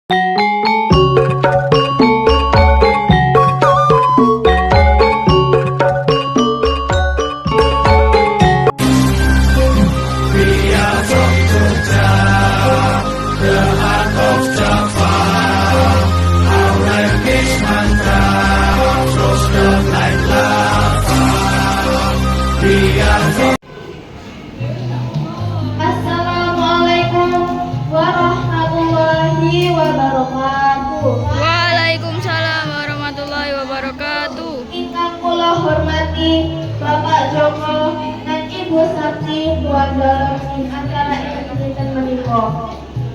Assalamualaikum warahmatullahi wabarakatuh. Waalaikumsalam warahmatullahi wabarakatuh. Ingkang kula hormati Bapak Joko dan Ibu Sakti Tuan dalam acara ingkang menika.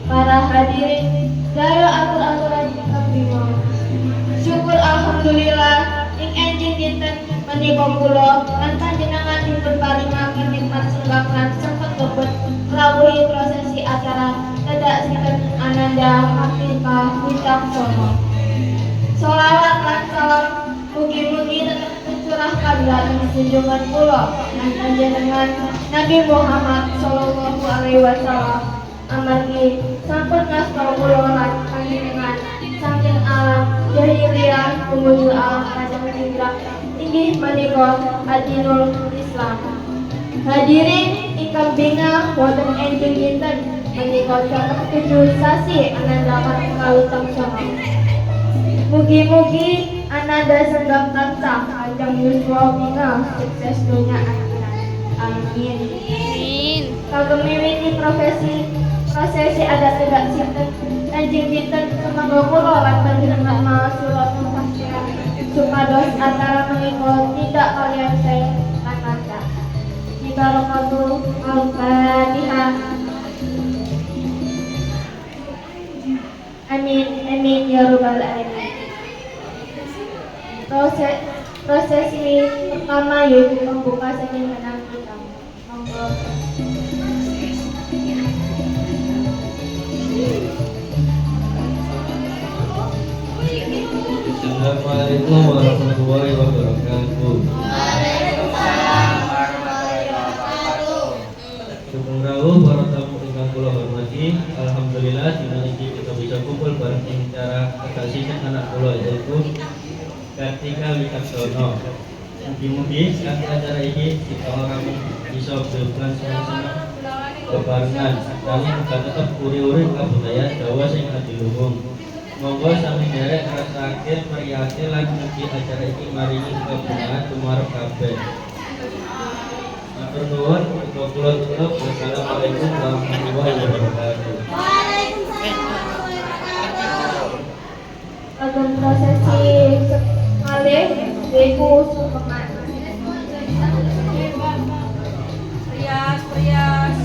Para hadirin daya atur-aturan ingkang bima. Syukur alhamdulillah ing enjing dinten menika kula lan panjenengan dipun paringaken nikmat sembahlan sampun lebet rawuhi prosesi acara dadak sinten Ananda Hakika Wicaksono. Sholawat lan salam mugi-mugi tetep tercurahkan dhateng junjungan kula lan panjenengan Nabi Muhammad sallallahu alaihi wasallam. Amargi sampun ngasta kula lan panjenengan saking alam jahiliyah menuju alam kajang hijrah inggih menika adinul Islam. Hadirin ingkang bina wonten enjing dinten menika caket 7 sasi Ananda Hakika Wicaksono. Mugi-mugi Ananda senggap tansah panjang yuswa bina sukses dunia akhirat. Amin. Amin. Kagem miwiti prosesi adat tidak sinten enjing dinten sumangga kula lan panjenengan maasura pastian supados acara menika tidak kalian saya lancar. Barakatul Al-Fatihah. Amin amin ya rabbal alamin. Prosesi pertama yaitu pembuka seni menang kita. Monggo. Assalamualaikum warahmatullahi wabarakatuh. Sugeng rawuh para tamu ingkang kula hormati. Alhamdulillah dina iki kita bisa kumpul bareng ing cara kedasihan anak kula yaitu Kartika Wicaksono. Mugi-mugi kanthi acara iki kita orang bisa berbulan sama-sama bebarengan kami muga tetep uri-uri kabudayaan Jawa sing adiluhung. Monggo sami derek ngrasakaken mriyate lan mugi acara iki maringi kabungan tumarep kabeh. Matur nuwun, kula tutup. Wassalamualaikum warahmatullahi wabarakatuh. Ageng prosesi malih yaitu sukeman. Prias.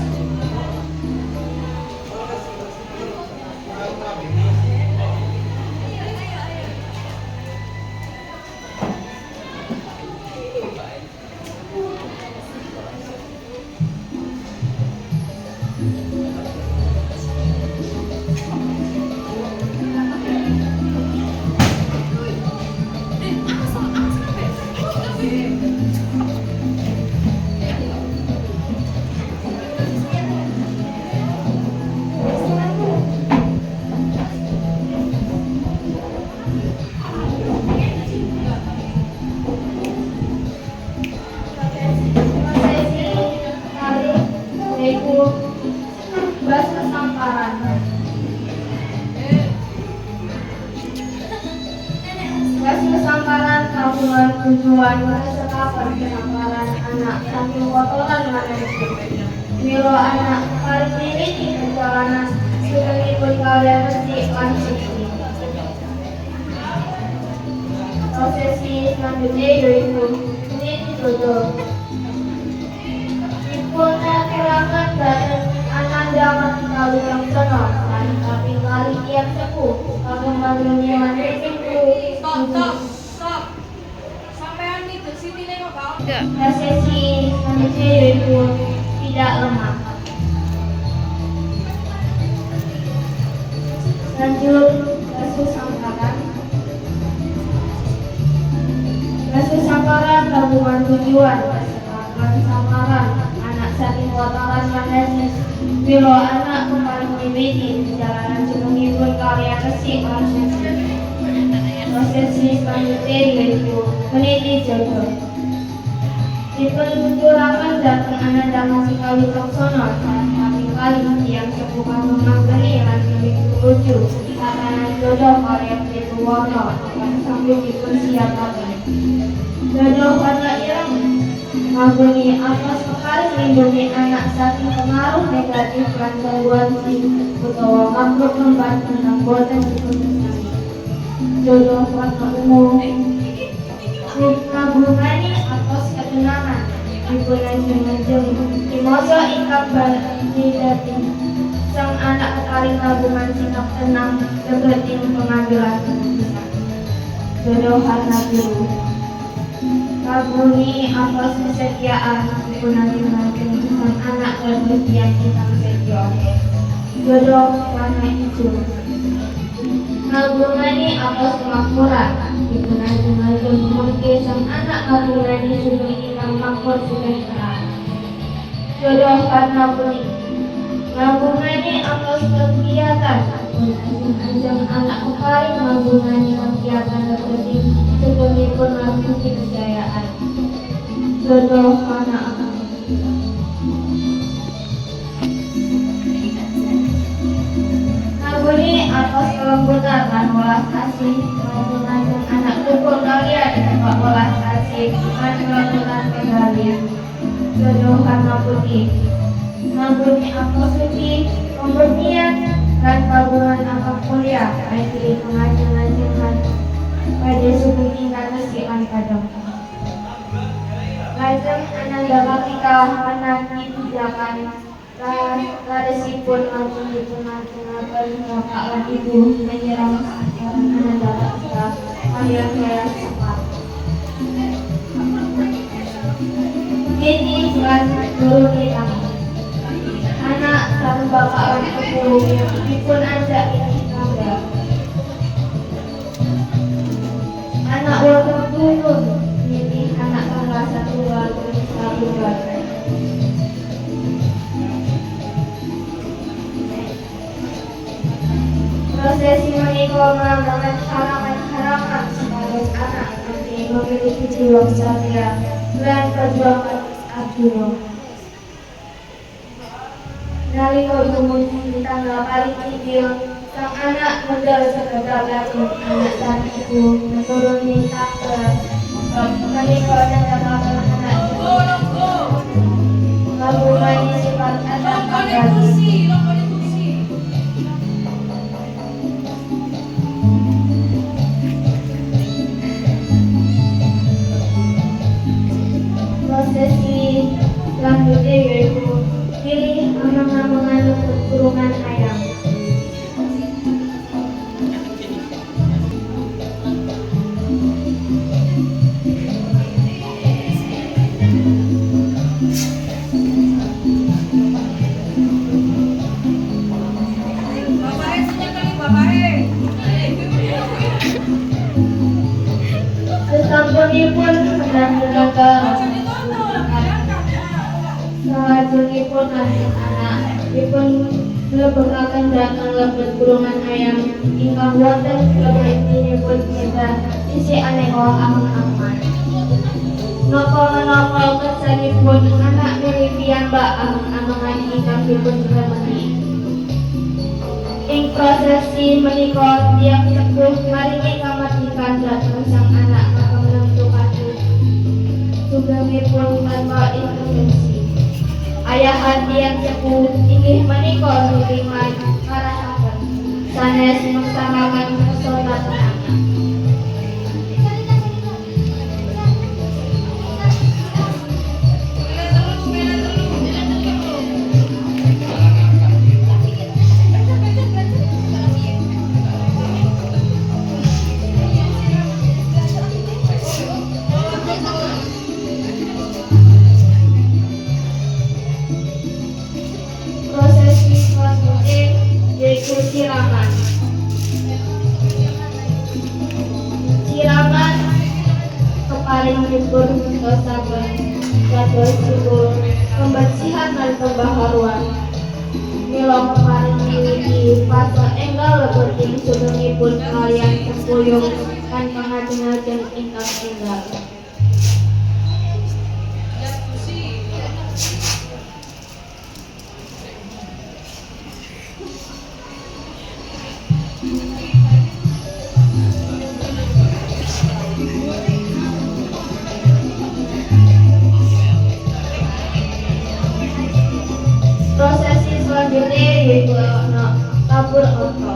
Kesamparan kagungan tujuan sekapan kesamparan anak saking kotoran manusia. Milo anak paling mirip di perjalanan sugengipun kalian mesti langsung. Prosesi selanjutnya yaitu ini jodoh. Dipun kelakan dan Ananda Hakika Wicaksono dan kami kali tiap sepuh kagungan dunia manusia. Stop. Sampean itu sini kok kau. Prosesi selanjutnya yaitu tidak lemah. Lanjut basuh sangkaran. Basuh sangkaran tabungan tujuan. Basuh sangkaran anak saking kotoran manesis. Bilo anak paling wiwiti jalanan sunungipun karya resik prosesi selanjutnya yaitu meniti jodoh. Dipun datang Ananda Masika Wicaksono saat kali yang sepuh kagum manggeni lan lucu tatanan jodoh karya Pritu Warno yang sambil dipun siapaken. Jodoh warna ireng ngagumi apos sekali melindungi anak saking pengaruh negatif lan gangguan utawa makhluk membantu yang boten dipun kesani. Jodoh warna ungu ngagumani apos ketenangan dipunanjung-anjung dimoso ingkang balidati sang anak kekaring kagungan sikap tenang gegeting pengambilan keputusan. Jodoh warna biru kagumi apos kesetiaan dipunanjung-anjung sang anak kelebihan ingkang setya. Jodoh warna hijau kagumani apos kemakmuran dipunanjung-anjung mengke sang anak kagumani sugeng ingkang makmur sejahtera. Jodoh warna kuning kagumani apos kegiatan dipunanjung-anjung anak kekaring kagumani kegiatan terpenting sugengipun melakukan kejayaan. Jodoh warna abang ngaguni apos kelembutan lan welas asih kagumani anak tukul kalian tempat welas asih lan kelembutan kendali. Jodoh warna putih ngaguni apos suci pemurnian dan kagungan akal kuliah baik pengajeng-ajengan pada sugeng ingkang resikan kadang. Lajeng Ananda Masika menangi pijakan laresipun langsung dipunajeng-ajen bapak lan ibu menyiram Ananda Masika kalian kaya sepat. Ini bulan guru kita anak sang bapak lan ibu dipun ajak ini tangga anak wonten turun ini anak tangga satu walaupun satu keluarga. Prosesi menika melambangkan harapan sebagai anak nanti memiliki jiwa kesatria dan perjuangan Arjuna. Nalika kemudian tanggal paling inggil sang anak modal sekedar lajeng anak dan ibu menuruni tangga menika dan dalam anak mengagumani sifat anak pribadi. Prosesi selanjutnya yaitu pilih amang-amangan kurungan ayam. Sesampunipun hendak menjaga salajengipun anak dipun mlebetaken dhateng lebet kurungan ayam ingkang wonten lebetipun kedah isi aneka amang-amangan. Napa-napa kersanipun anak milih piyambak amang-amangan ingkang dipun remeni. Ing prosesi menika tiyang sepuh maringi kamardikan dhateng sang anak kagem nentukan sugengipun tanpa intervensi. Ayahan tiyang sepuh inggih menika nulungan marahaken sanes mengsalaken pesona anak. Prosesi selanjutnya yaitu siraman. Siraman keparing dipun dosaken dados simbol pembersihan dan pembaharuan. Mila keparing miwiti fase enggal lebeting sugengipun kalian sempuyung kan pangajeng-ajeng ingkang enggal. Prosesi selanjutnya yaitu tabur onto.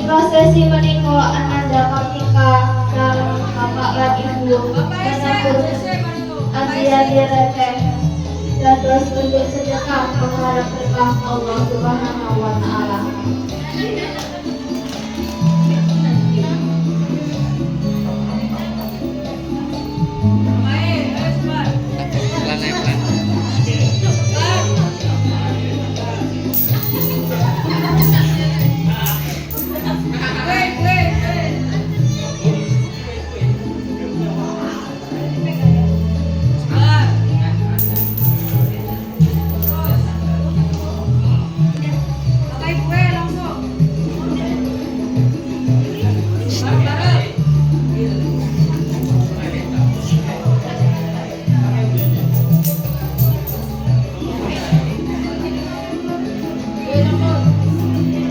Prosesi menika ananda ketika sang bapak lan ibu menabur adi-adi receh dados bentuk sedekah mengharap berkah Allah Subhanahu wa taala.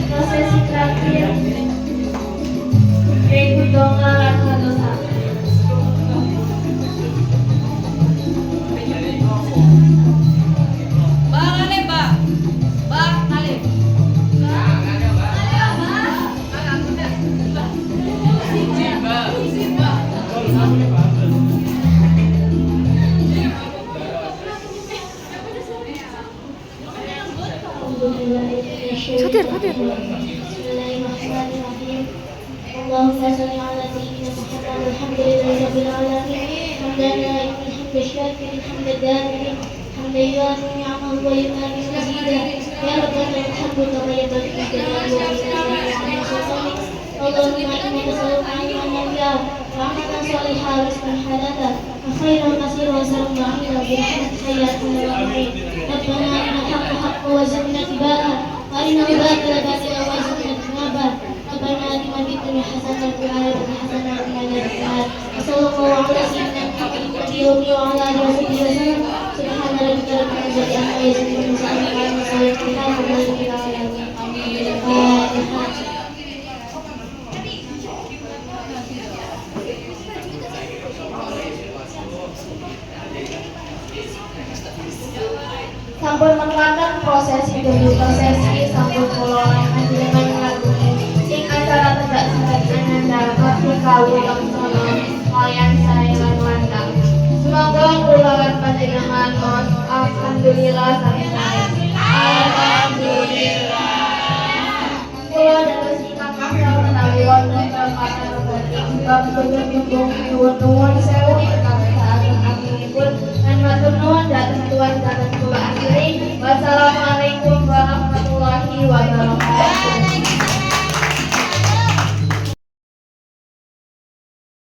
Prosesi terakhir yaitu donga lan hadosa. Bismillahirrahmanirrahim. Allahumma shalli ala sayyidina Muhammad walhamdulillahi rabbil alamin. Hamdan lillahi hamdan syakirin hamdan damirin hamdan yuafi ni'amahu wa yukafi mazidah. Ya Rabbana alhamdu kama yanbaghi li jalali wajhika. Allahumma inni nas'aluka ilman nafi'an wa amalan shalihan wa rizqan halalan wa khairan katsiran wa salamun ala birahmatika ya arhamar rahimin. Rabbana arina al-haqqa haqqan warzuqna ittiba'ah wa arina al-batila batilan warzuqna ijtinabah. Rabbana atina fid dunya hasanatan wa fil akhirati hasanatan wa qina adzabannar. Sallallahu ala sayyidina Muhammadin wa ala alihi wa sahbihi wasallam. Subhana rabbika rabbil izzati amma yasifun wa salamun ala al-mursalin walhamdulillahi rabbil alamin. Amin. Sampun menglakukan prosesi demi prosesi sampun kula panjenengan nglakoni ing acara tegak sangat ananda kaping kalih laksana kaliyan saya lan landang. Semoga kula lan panjenengan mos alhamdulillah sampai alhamdulillah. Kula dados ingkang kasau menawi wonten perkara rekening bab nyumbung nyuwun sewu ingkang saageng-agengipun lan matur nuwun dhateng tuan dhateng kula akhiri. Wassalamualaikum warahmatullahi wabarakatuh.